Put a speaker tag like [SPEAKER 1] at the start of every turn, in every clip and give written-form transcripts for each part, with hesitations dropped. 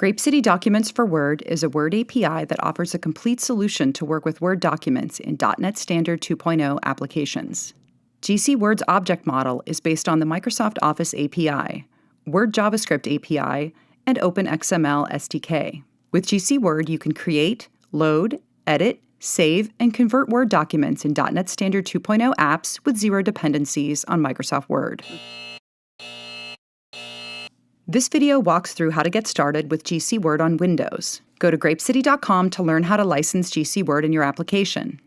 [SPEAKER 1] GrapeCity Documents for Word is a Word API that offers a complete solution to work with Word documents in .NET Standard 2.0 applications. GcWord's object model is based on the Microsoft Office API, Word JavaScript API, and OpenXML SDK. With GcWord, you can create, load, edit, save, and convert Word documents in .NET Standard 2.0 apps with zero dependencies on Microsoft Word. This video walks through how to get started with GcWord on Windows. Go to grapecity.com to learn how to license GcWord in your application.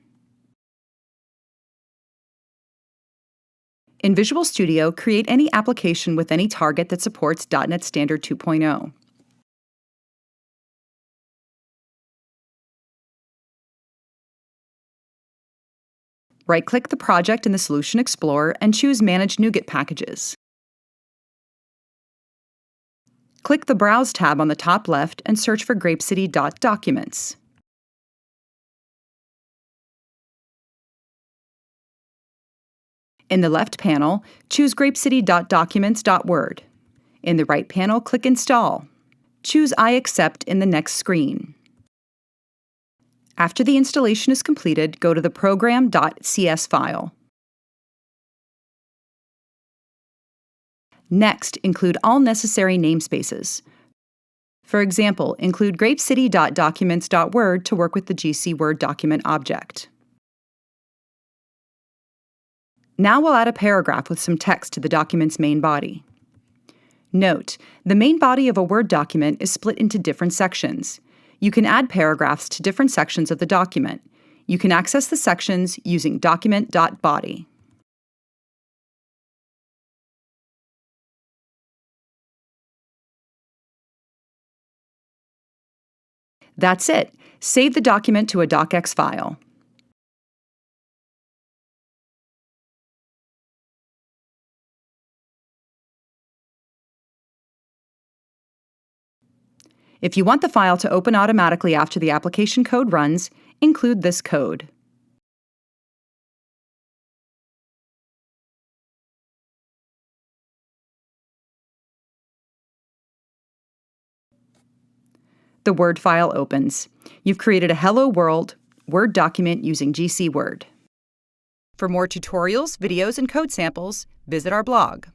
[SPEAKER 1] In Visual Studio, create any application with any target that supports .NET Standard 2.0. Right-click the project in the Solution Explorer and choose Manage NuGet Packages. Click the Browse tab on the top left and search for grapecity.documents. In the left panel, choose grapecity.documents.word. In the right panel, click Install. Choose I accept in the next screen. After the installation is completed, go to the program.cs file. Next, include all necessary namespaces. For example, include grapecity.documents.word to work with the GcWord document object. Now we'll add a paragraph with some text to the document's main body. Note, the main body of a Word document is split into different sections. You can add paragraphs to different sections of the document. You can access the sections using document.body. That's it. Save the document to a docx file. If you want the file to open automatically after the application code runs, include this code. The Word file opens. You've created a Hello World Word document using GcWord. For more tutorials, videos, and code samples, visit our blog.